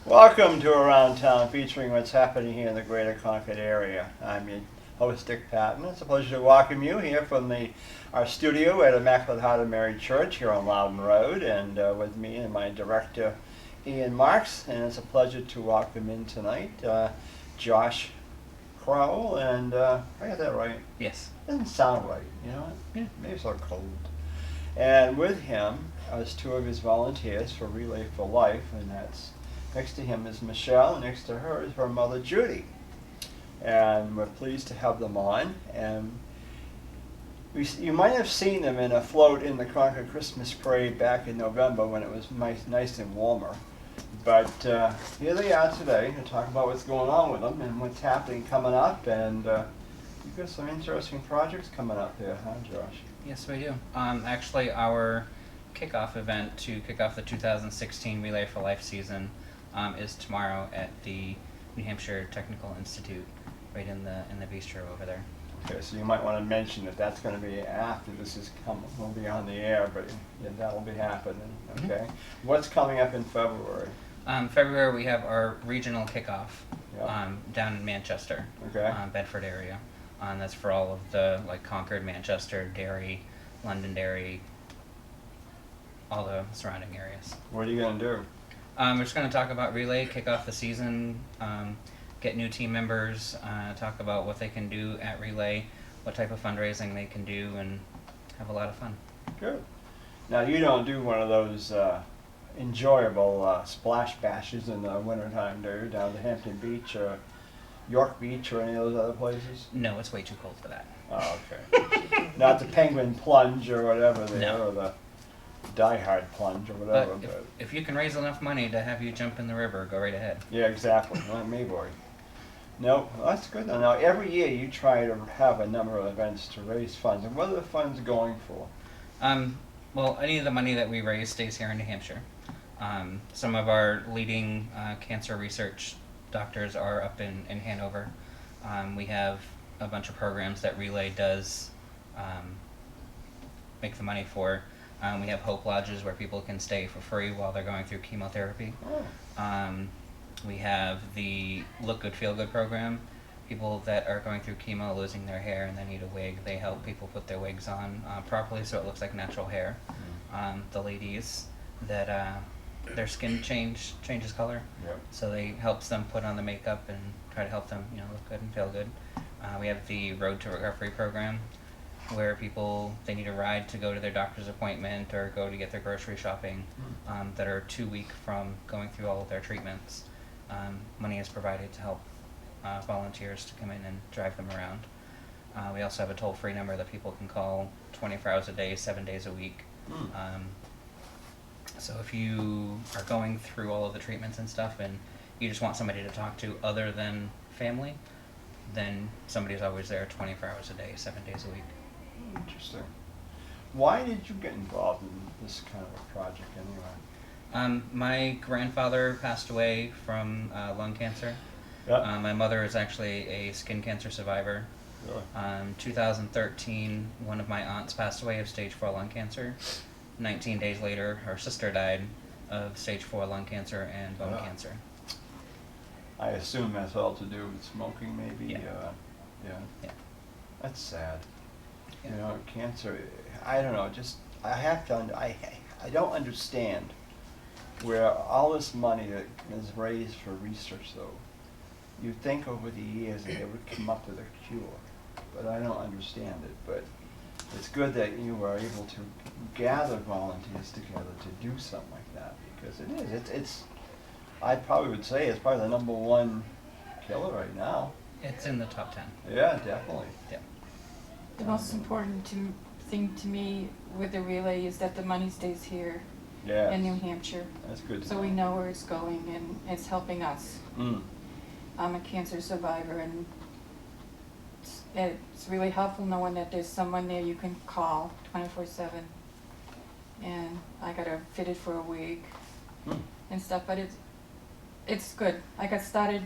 Welcome to Around Town, featuring what's happening here in the greater Concord area. I'm your host, Dick Patten. It's a pleasure to welcome you here from our studio at Immaculate Heart of Mary Church here on Loudon Road, and with me and my director, Ian Marks. And it's a pleasure to welcome in tonight Josh Crowell, and I got that right? Yes. Doesn't sound right, you know? Yeah. Maybe it's a little cold. And with him is two of his volunteers for Relay for Life, and that's next to him is Michelle, and next to her is her mother, Judy. And we're pleased to have them on. And you might have seen them in a float in the Concord Christmas Parade back in November when it was nice and warmer. But here they are today to talk about what's going on with them and what's happening coming up. And you've got some interesting projects coming up here, huh, Josh? Yes, we do. Actually, our kickoff event to kick off the 2016 Relay for Life season is tomorrow at the New Hampshire Technical Institute, right in the bistro over there. Okay, so you might want to mention that that's going to be after will be on the air, but yeah, that'll be happening. Okay, mm-hmm. What's coming up in February? February we have our regional kickoff Yep. Down in Manchester, okay. Bedford area. That's for all of the Concord, Manchester, Derry, Londonderry, all the surrounding areas. What are you going to do? We're just going to talk about Relay, kick off the season, get new team members, talk about what they can do at Relay, what type of fundraising they can do, and have a lot of fun. Good. Now, you don't do one of those enjoyable splash bashes in the wintertime, do you? Down to Hampton Beach or York Beach or any of those other places? No, it's way too cold for that. Oh, okay. Not the penguin plunge or whatever there, No. or the die-hard plunge or whatever. But if you can raise enough money to have you jump in the river, go right ahead. Yeah, exactly. Not me, boy. No, that's good. Now, every year you try to have a number of events to raise funds. And what are the funds going for? Well, any of the money that we raise stays here in New Hampshire. Some of our leading cancer research doctors are up in Hanover. We have a bunch of programs that Relay does make the money for. We have Hope Lodges where people can stay for free while they're going through chemotherapy. Oh. We have the Look Good, Feel Good program. People that are going through chemo, losing their hair, and they need a wig, they help people put their wigs on properly so it looks like natural hair. The ladies that their skin changes color, Yep. so they helps them put on the makeup and try to help them look good and feel good. We have the Road to Recovery program, where people, they need a ride to go to their doctor's appointment or go to get their grocery shopping, that are 2 weeks from going through all of their treatments. Money is provided to help volunteers to come in and drive them around. We also have a toll-free number that people can call 24 hours a day, 7 days a week. So if you are going through all of the treatments and stuff and you just want somebody to talk to other than family, then somebody's always there 24 hours a day, 7 days a week. Interesting. Why did you get involved in this kind of a project anyway? My grandfather passed away from lung cancer. Yep. My mother is actually a skin cancer survivor. Really? 2013, one of my aunts passed away of stage 4 lung cancer. 19 days later, her sister died of stage 4 lung cancer and bone cancer. I assume that's all to do with smoking, maybe? Yeah. Yeah. That's sad. Yeah. You know, cancer, I don't know, I don't understand where all this money that is raised for research, though, you'd think over the years that they would come up with a cure, but I don't understand it. But it's good that you were able to gather volunteers together to do something like that, because it's I probably would say it's probably the #1 killer right now. It's in the top 10. Yeah, definitely. Yeah. The most important thing to me with the relay is that the money stays here Yeah. in New Hampshire. That's good. So we know where it's going and it's helping us. I'm a cancer survivor, and it's really helpful knowing that there's someone there you can call 24/7. And I got her fitted for a week and stuff, but it's good. I got started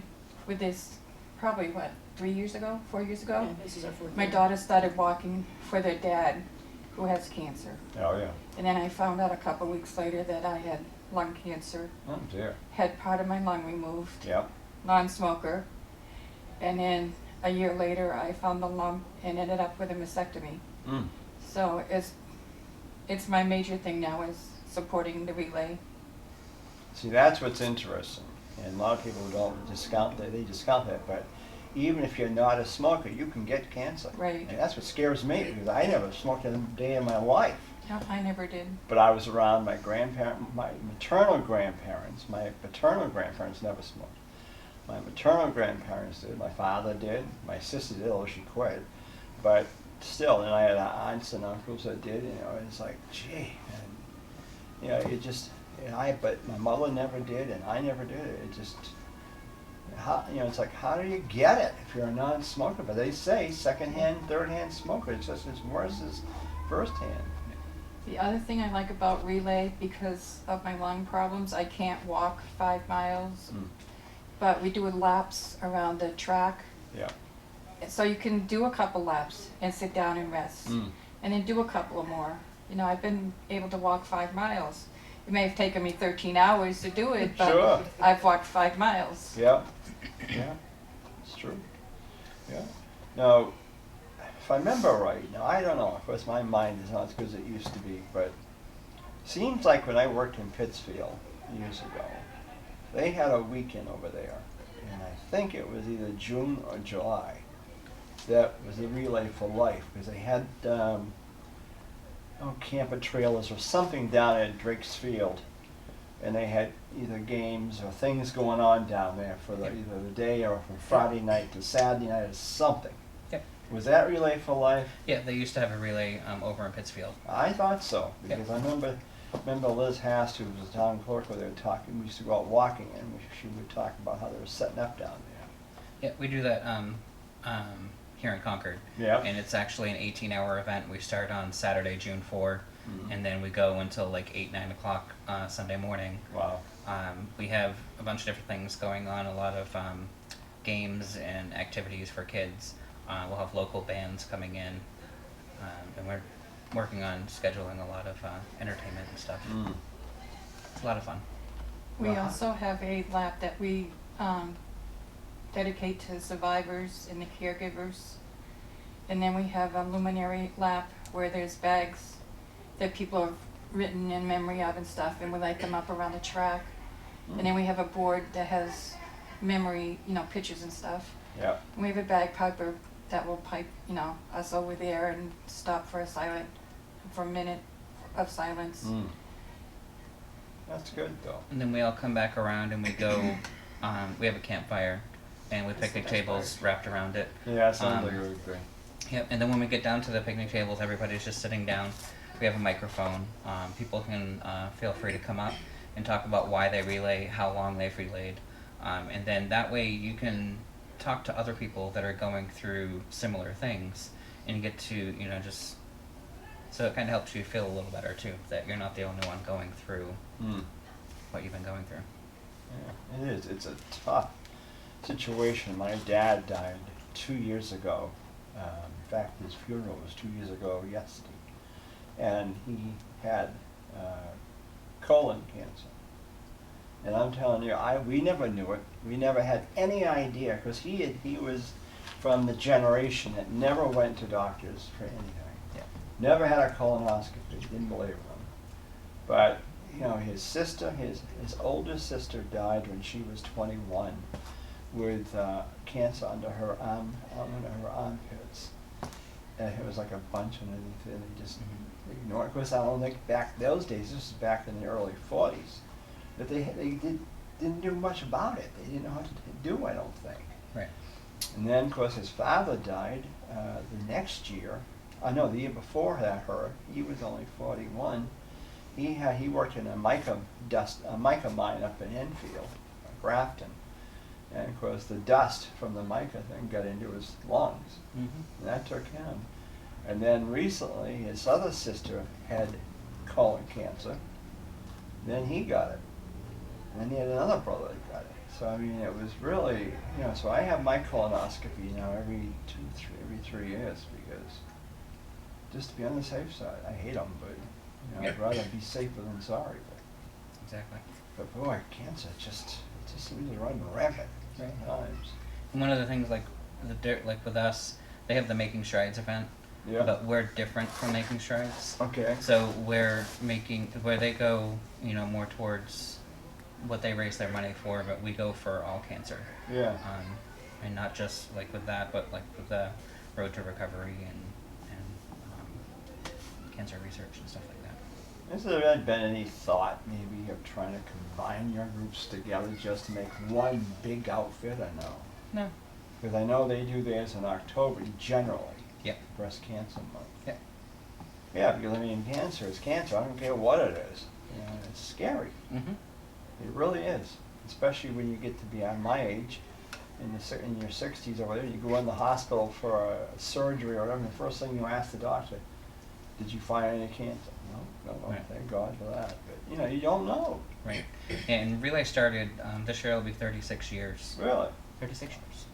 with this probably 4 years ago. Yeah, this is our fourth My year. daughter started walking for their dad, who has cancer. Oh, yeah. And then I found out a couple weeks later that I had lung cancer, Oh dear. had part of my lung removed, Yep. non-smoker, and then a year later I found the lump and ended up with a mastectomy. Mm. So it's my major thing now is supporting the relay. See, that's what's interesting, and a lot of people don't discount that. They discount that, but even if you're not a smoker, you can get cancer. Right. And that's what scares me, because I never smoked a day in my life. No, I never did. But I was around my maternal grandparents. My paternal grandparents never smoked. My maternal grandparents did. My father did. My sister did, although she quit. But still, and I had aunts and uncles that did. It's like, gee, and it just. But my mother never did, and I never did it. It just, it's like, how do you get it if you're a non-smoker? But they say second-hand, third-hand smoker, it's just as worse as first-hand. The other thing I like about relay, because of my lung problems, I can't walk 5 miles, but we do laps around the track. Yeah. So you can do a couple laps and sit down and rest, and then do a couple of more. I've been able to walk 5 miles. It may have taken me 13 hours to do it, but Sure. I've walked 5 miles. Yeah. Yeah. It's true. Yeah. Now, if I remember right, now I don't know, of course my mind is not as good as it used to be, but seems like when I worked in Pittsfield years ago, they had a weekend over there, and I think it was either June or July, that was the Relay for Life, because they had camper trailers or something down at Drake's Field, and they had either games or things going on down there for either the day or from Friday night to Saturday night or something. Yep. Was that Relay for Life? Yeah, they used to have a relay over in Pittsfield. I thought so, because I remember Liz Hast, who was the town clerk, where they were talking. We used to go out walking, and she would talk about how they were setting up down there. Yeah, we do that here in Concord. Yeah. And it's actually an 18-hour event. We start on Saturday, June 4, and then we go until like 8, 9 o'clock Sunday morning. Wow. We have a bunch of different things going on, a lot of games and activities for kids. We'll have local bands coming in, and we're working on scheduling a lot of entertainment and stuff. It's a lot of fun. We Wow. also have a lap that we dedicate to survivors and the caregivers. And then we have a luminary lap where there's bags that people have written in memory of and stuff, and we light them up around the track. And then we have a board that has memory, pictures and stuff. Yeah. And we have a bagpiper that will pipe, us over there and stop for a minute of silence. That's good, though. And then we all come back around and we go, we have a campfire, and with That's the picnic best tables wrapped around it. Yeah, that sounds like a good thing. Yep, and then when we get down to the picnic tables, everybody's just sitting down. We have a microphone. People can feel free to come up and talk about why they relay, how long they've relayed. And then that way you can talk to other people that are going through similar things, and you get to, just, so it kind of helps you feel a little better too, that you're not the only one going through what you've been going through. Yeah, it is. It's a tough situation. My dad died 2 years ago. In fact, his funeral was 2 years ago yesterday. And he had colon cancer. And I'm telling you, we never knew it. We never had any idea, because he was from the generation that never went to doctors for anything. Yeah. Never had a colonoscopy, didn't believe them. But his sister, his older sister died when she was 21 with cancer under her armpits. And it was like a bunch underneath it, and they just ignored it. Of course, I don't think back those days, this was back in the early 40s, that they didn't do much about it. They didn't know how to do, I don't think. Right. And then, of course, his father died the next year. The year before that, he was only 41. He worked in a mica mine up in Enfield, Grafton. And of course the dust from the mica thing got into his lungs, and that took him. And then recently his other sister had colon cancer, then he got it. And then he had another brother that got it. So it was really, so I have my colonoscopy now every 3 years, because just to be on the safe side. I hate them, but I'd rather be safer than sorry. exactly. But boy, cancer it just seems to run rampant sometimes. And one of the things, like like with us, they have the Making Strides event, Yeah. but we're different from Making Strides. Okay. So where they go, more towards what they raise their money for, but we go for all cancer. Yeah. And not just like with that, but like with the Road to Recovery and cancer research and stuff like that. Has there been any thought maybe of trying to combine your groups together just to make one big outfit? I know. No. Because I know they do theirs in October generally. Yep. Breast Cancer Month. Yep. Yeah, because I mean, cancer is cancer. I don't care what it is. It's scary. Mm-hmm. It really is. Especially when you get to be on my age, in your 60s or whatever, you go in the hospital for a surgery or whatever, and the first thing you ask the doctor, did you find any cancer? No, Right. thank God for that. But you don't know. Right. And Relay started, this year it'll be 36 years. Really? 36 years.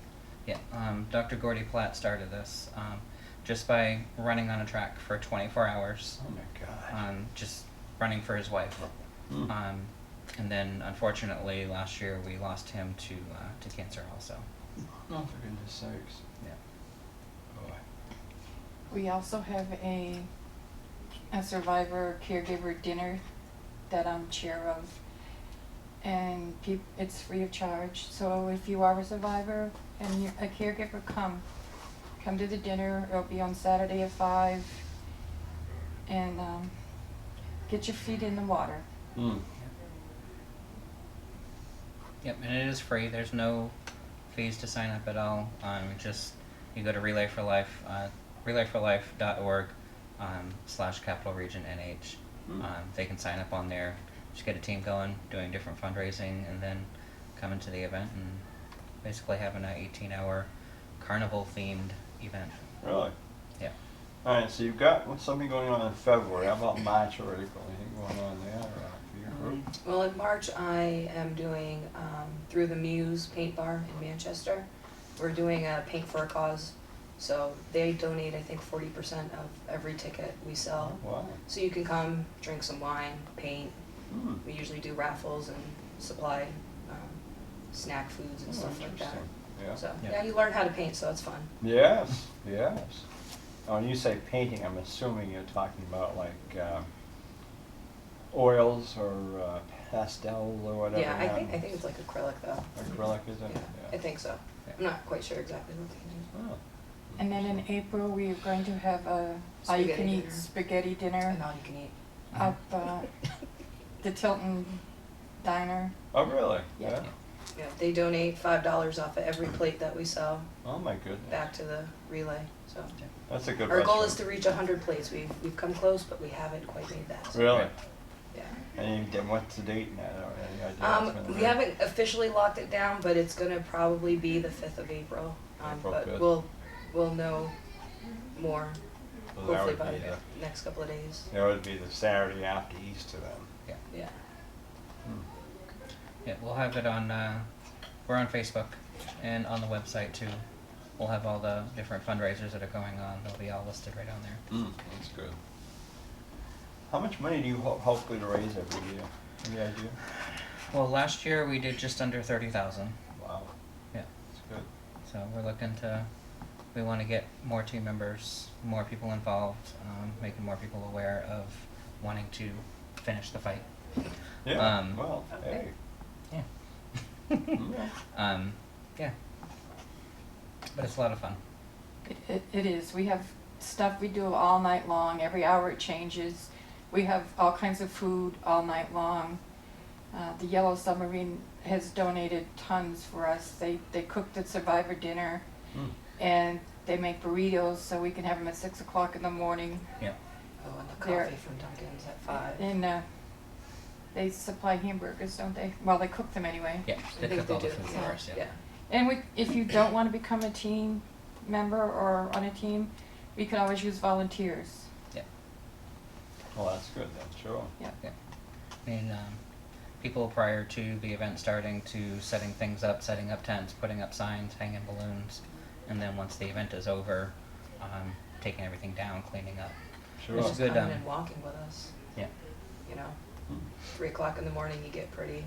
Yeah. Dr. Gordy Platt started this just by running on a track for 24 hours. Oh my God. Just running for his wife. Hmm. And then, unfortunately, last year we lost him to cancer also. Oh, for goodness sakes. Yeah. Boy. We also have a survivor caregiver dinner that I'm chair of, and it's free of charge. So if you are a survivor and you're a caregiver, come to the dinner. It'll be on Saturday at 5, and get your feet in the water. Hmm. Yep, and it is free. There's no fees to sign up at all. You go to Relay for Life, relayforlife.org /Capital Region NH. They can sign up on there. Just get a team going, doing different fundraising, and then coming to the event and basically having an 18-hour carnival-themed event. Really? Yeah. All right, so you've got something going on in February. How about March or April? Anything going on there for your group? Well, in March, I am doing Through the Muse Paint Bar in Manchester. We're doing a Paint for a Cause. So they donate, I think, 40% of every ticket we sell. Wow. So you can come, drink some wine, paint. Hmm. We usually do raffles and supply snack foods and stuff like that. Interesting. Yeah. So Yeah. yeah, you learn how to paint, so it's fun. Yes, yes. Now, when you say painting, I'm assuming you're talking about like oils or pastels or whatever. Yeah, I think it's like acrylic though. Acrylic, is it? Yeah, I think so. Yeah. I'm not quite sure exactly what they do. Oh. And then in April, we're going to have a Spaghetti all-you-can-eat dinner. spaghetti dinner And all you can eat. up the Tilton Diner. Oh, really? Yeah. Yeah, they donate $5 off of every plate that we sell Oh, my goodness. back to the relay. So That's a good our goal restaurant. is to reach 100 plates. We've come close, but we haven't quite made that. So, Really? Right. yeah. And then what's the date now? Any idea? what's gonna We be? haven't officially locked it down, but it's gonna probably be the 5th of April. April But 5th. we'll know more So that hopefully would by be the next couple of days. That would be the Saturday after Easter then. Yeah. Hmm. Yeah, we'll have it on, we're on Facebook and on the website too. We'll have all the different fundraisers that are going on. They'll be all listed right on there. That's good. How much money do you hopefully to raise every year? Any idea? Well, last year we did just under 30,000. Wow, Yeah. that's good. So we're looking to, we want to get more team members, more people involved, making more people aware of wanting to finish the fight. Yeah, Um, well, hey. Yeah. Yeah. Yeah. But it's a lot of fun. It is. We have stuff we do all night long. Every hour it changes. We have all kinds of food all night long. The Yellow Submarine has donated tons for us. They cook the survivor dinner, and they make burritos so we can have them at 6 o'clock in the morning. Yeah. Oh, and the There- coffee from Dunkin's at 5. And they supply hamburgers, don't they? Well, they cook them anyway. Yeah, I they think cook all they the do. food for us, yeah. And if you don't want to become a team member or on a team, we can always use volunteers. Yeah. Well, that's good then, sure. Yeah. Yeah. I mean, people prior to the event starting to setting things up, setting up tents, putting up signs, hanging balloons, and then once the event is over, taking everything down, cleaning up. Sure. It's Just good, coming and walking with us. Yeah. You know, 3 o'clock in the morning, you get pretty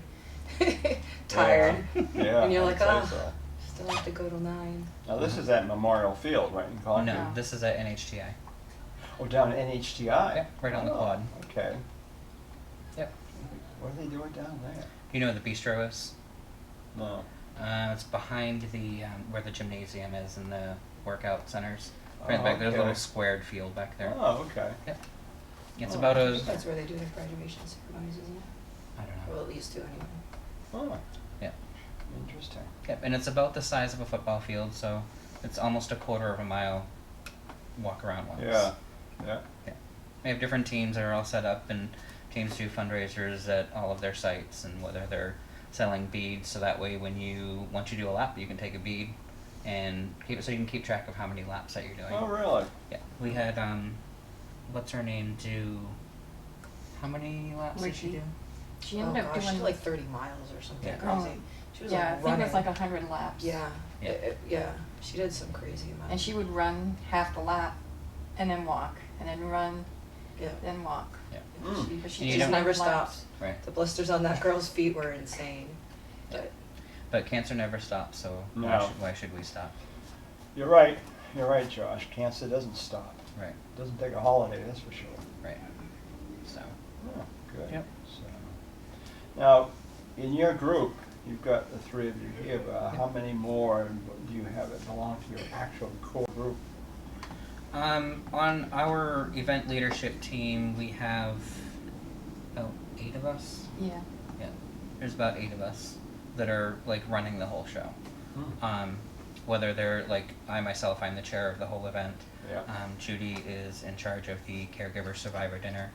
tired. Yeah, And you're I'd like, say oh, so. still have to go till 9. Now this is at Memorial Field, right in Concord? No, this is at NHTI. Oh, down at NHTI? Yep, right on the quad. Okay. Yep. What are they doing down there? You know where the bistro is? No. It's behind the where the gymnasium is and the workout centers. Right in Oh, the back. There's a okay. little squared field back there. Oh, okay. Yep. It's Oh, about a. That's where they do their graduation ceremonies, isn't it? I don't know. Well, at least 2 anyway. Oh, Yep. interesting. Yep. And it's about the size of a football field, so it's almost a quarter of a mile walk around once. Yeah, yeah. Yeah. We have different teams that are all set up, and teams do fundraisers at all of their sites, and whether they're selling beads, so that way once you do a lap, you can take a bead and keep it so you can keep track of how many laps that you're doing. Oh, really? Yeah. We had what's her name do how many laps did she do? She ended up gosh, she doing did like 30 miles or something Yeah. crazy. She was yeah, I like think running. it was like 100 laps. Yeah, Yeah. yeah. She did some crazy amount. And she would run half the lap, and then walk, and then run, yeah. then walk. Yeah. Mm. But she And you just don't- never 100 laps. stopped. Right. The blisters on that girl's feet were insane. But cancer never stops, so No. why should we stop? You're right. You're right, Josh. Cancer doesn't stop. Right. Doesn't take a holiday, that's for sure. Right. So. Oh, good. Yep. So, now, in your group, you've got the 3 of you here, but how many more do you have that belong to your actual core group? On our event leadership team, we have about 8 of us. Yeah. Yeah, there's about 8 of us that are like running the whole show. Whether they're like I'm the chair of the whole event. Yeah. Judy is in charge of the caregiver survivor dinner.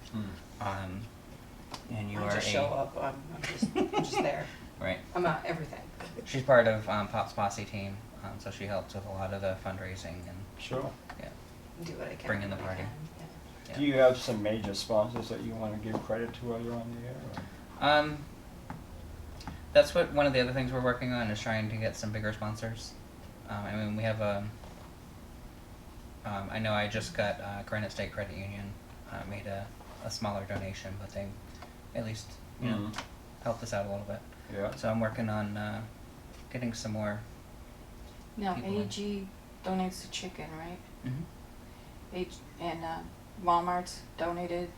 And you I are just show up. I'm just there. Right. I'm at everything. She's part of Pop's Posse team, so she helps with a lot of the fundraising and Sure. yeah. Do what I can. Bring in when the I party. can, yeah. Yeah. Do you have some major sponsors that you want to give credit to while you're on the air? Or? That's what one of the other things we're working on is trying to get some bigger sponsors. I mean, we have I know I just got Granite State Credit Union made a smaller donation, but they at least helped us out a little bit. Yeah. So I'm working on getting some more. Now, People in. AG donates the chicken, right? Mm-hmm. And Walmart's donated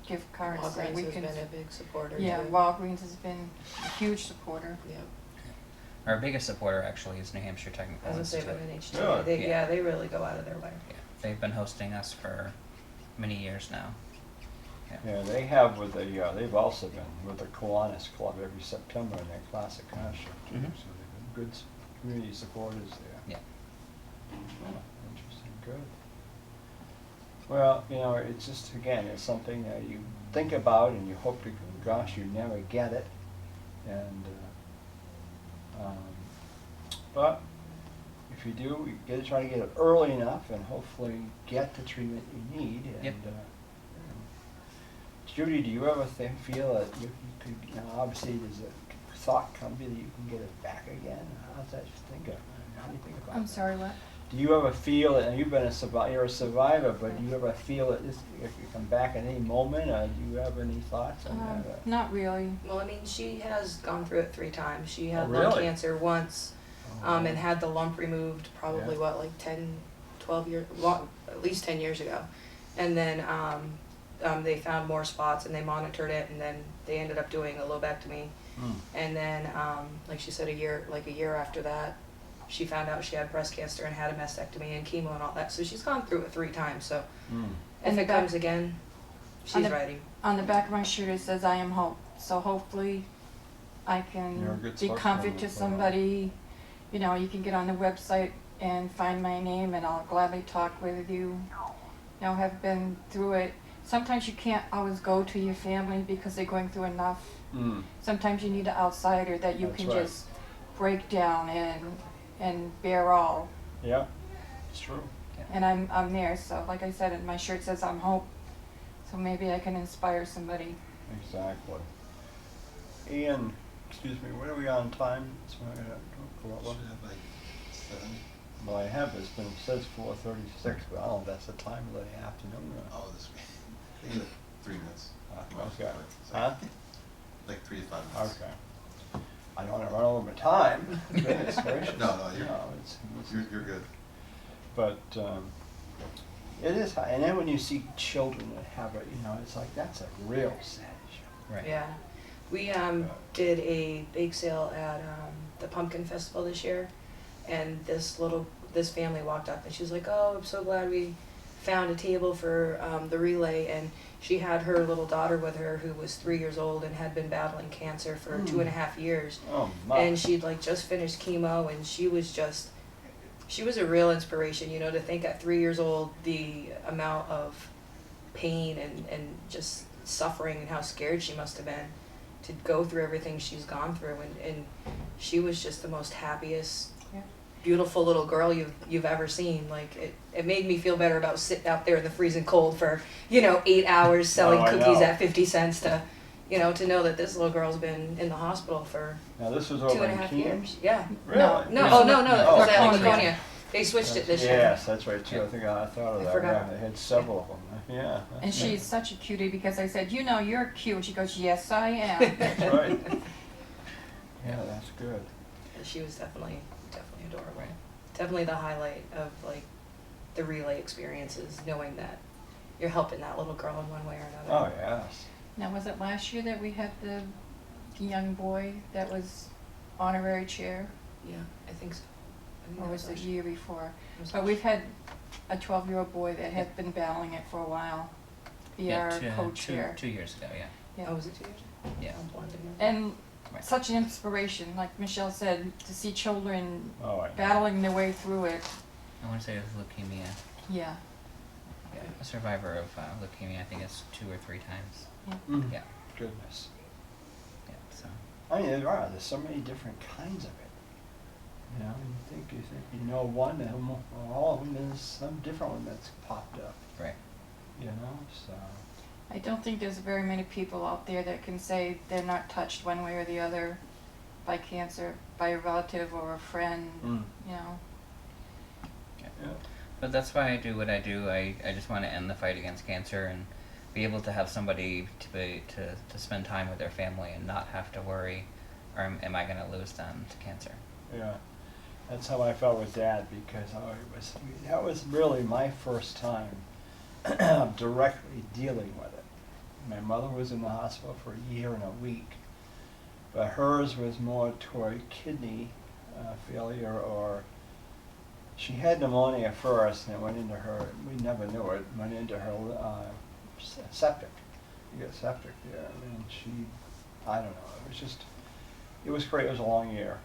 gift cards. so Walgreens we has can- been a big supporter. Yeah, too. Walgreens has been a huge supporter. Yeah. Our biggest supporter actually is New Hampshire Technical I was gonna say Institute. about NHT. Really? They, yeah, they really go out of their way. Yeah, they've been hosting us for many years now. Yeah, they have with the, they've also been with the Kiwanis Club every September in their classic car show too. Mhm. So they've been good community supporters there. Yeah. Oh, interesting, good. Well, it's just, again, it's something that you think about and you hope to, gosh, you never get it. And, but if you do, you try to get it early enough and hopefully get the treatment you need. And, Yep. Judy, do you ever feel that you could, obviously there's a thought come to you that you can get it back again? How's that think of? How do you think about I'm that? sorry, what? Do you ever feel that, and you've been you're a survivor, but do you ever feel that this, if you come back at any moment, or do you have any thoughts on that? Not really. Well, I mean, she has gone through it 3 times. She had Oh, lung really? cancer once, and had the lump removed probably Yeah. what, like 10, 12 years, well, at least 10 years ago. And then they found more spots and they monitored it, and then they ended up doing a lobectomy. And then, like she said, a year after that, she found out she had breast cancer and had a mastectomy and chemo and all that. So she's gone through it 3 times. So if And it the back- comes again, she's ready. On the back of my shirt it says, I am hope. So hopefully I You're a can good be comfort spokeswoman to for somebody. You can get on the website and find my name and I'll gladly talk with you. Have been through it. Sometimes you can't always go to your family because they're going through enough. Sometimes you need an outsider that you That's can right. just break down and bear all. Yeah, it's true. And I'm there, so like I said, and my shirt says I'm hope. So maybe I can inspire somebody. Exactly. Ian, excuse me, what are we on time? So I gotta go up. Should have like 7. Well, I have, it says 4:36, but I don't know if that's the time of the afternoon or. Oh, this week. I think 3 minutes. Okay. So, Huh? like 3 to 5 minutes. Okay. I don't want to run over my time. Goodness gracious. No, you're, it's you're good. But it is high. And then when you see children that have it, it's like that's a real sad issue. Right. Yeah. We did a bake sale at the Pumpkin Festival this year, and this family walked up and she was like, "Oh, I'm so glad we found a table for the relay," and she had her little daughter with her who was 3 years old and had been battling cancer for 2.5 years. Oh my. And she'd like just finished chemo, and she was a real inspiration, to think at 3 years old the amount of pain and just suffering and how scared she must have been to go through everything she's gone through, and she was just the most happiest, beautiful little girl you've ever seen. Like it made me feel better about sitting out there in the freezing cold for 8 hours selling I cookies know. at 50 cents to know that this little girl's been in the hospital for Now this was over in 2.5 Keene? years. Yeah. Really? No, No. no, Oh, it was at Laconia. Laconia. They switched it this year. Yes, that's right too. I think I thought of I that. forgot. Yeah, they had several of them. Yeah. And she's such a cutie because I said, you're cute. She goes, yes, I am. That's right. Yeah, that's good. She was definitely adorable. Definitely the highlight of like the relay experiences, knowing that you're helping that little girl in one way or another. Oh yes. Now, was it last year that we had the young boy that was honorary chair? Yeah, I think so. I think Or that was it the last year before? It was But last we've had a 12-year-old boy that had been battling it for a while. Be our co-chair. 2 years ago, yeah. year. Oh, was it 2 years? Yeah. I'm blending it. And Right. such an inspiration, like Michelle said, to see children Oh, I know. battling their way through it. I want to say it was leukemia. Yeah. Yeah, a survivor of leukemia. I think it's 2 or 3 times. Mm. Yeah. Goodness. Yeah. So. I mean, there's so many different kinds of it. You think you know one, and all of them there's some different one that's popped up. Right. So. I don't think there's very many people out there that can say they're not touched one way or the other by cancer, by a relative or a friend, Mm. Yeah. Yeah. But that's why I do what I do. I just want to end the fight against cancer and be able to have somebody to spend time with their family and not have to worry, or am I going to lose them to cancer? Yeah. That's how I felt with Dad, because that was really my first time directly dealing with it. My mother was in the hospital for a year and a week, but hers was more toward kidney failure, or she had pneumonia first, and it went into her, we never knew it, went into her septic. You get septic there, and I don't know, it was great. It was a long year,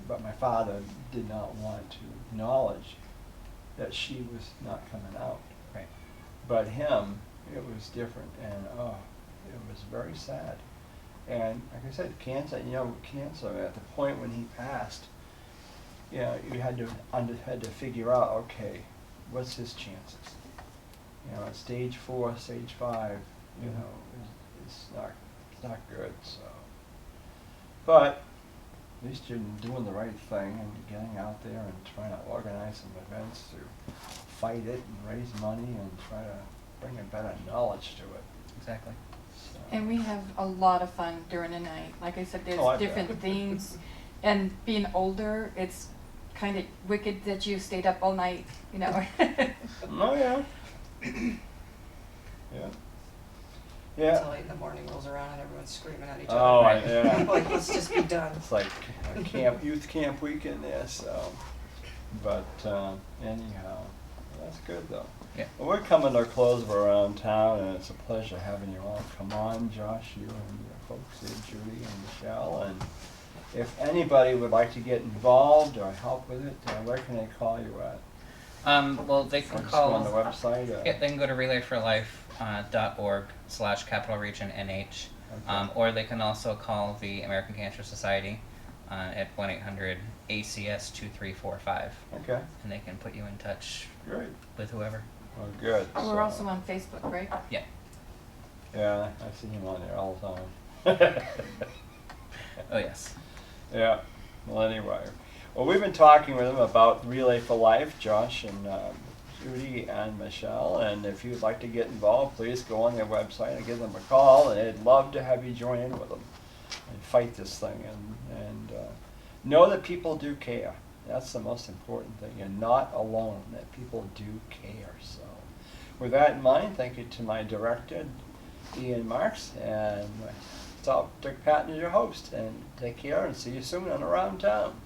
but my father did not want to acknowledge that she was not coming out. Right. But him, it was different, and it was very sad. And like I said, cancer at the point when he passed, you had to figure out, okay, what's his chances? At stage 4, stage 5, it's not good. So, but at least you're doing the right thing and getting out there and trying to organize some events to fight it and raise money and try to bring a better knowledge to it. Exactly. So. And we have a lot of fun during the night. Like I said, Oh, I there's bet. different themes. And being older, it's kind of wicked that you stayed up all night, Oh yeah. Yeah. Yeah. Until 8 in the morning rolls around and everyone's screaming at each other. Oh, Right. yeah. Like, let's just be done. It's like a youth camp weekend there, so. But anyhow, that's good though. Yeah. Well, we're coming to a close of around town, and it's a pleasure having you all come on, Josh, you and your folks here, Judy and Michelle. And if anybody would like to get involved or help with it, where can they call you at? Well, they Or can just go on the call. website? Yeah, they can go to relayforlife.org/capital-region-NH, Okay. or they can also call the American Cancer Society at 1-800-ACS-2345, Okay, and they can put you in touch great. with whoever. Well, good. We're So- also on Facebook, right? Yeah. Yeah, I see him on there all the time. Oh yes. Yeah. Well, anyway. Well, we've been talking with him about Relay for Life, Josh and Judy and Michelle, and if you'd like to get involved, please go on their website and give them a call, and they'd love to have you join in with them and fight this thing, and know that people do care. That's the most important thing. You're not alone, that people do care. So with that in mind, thank you to my director, Ian Marks, and myself, Dick Patten, is your host, and take care and see you soon and around town.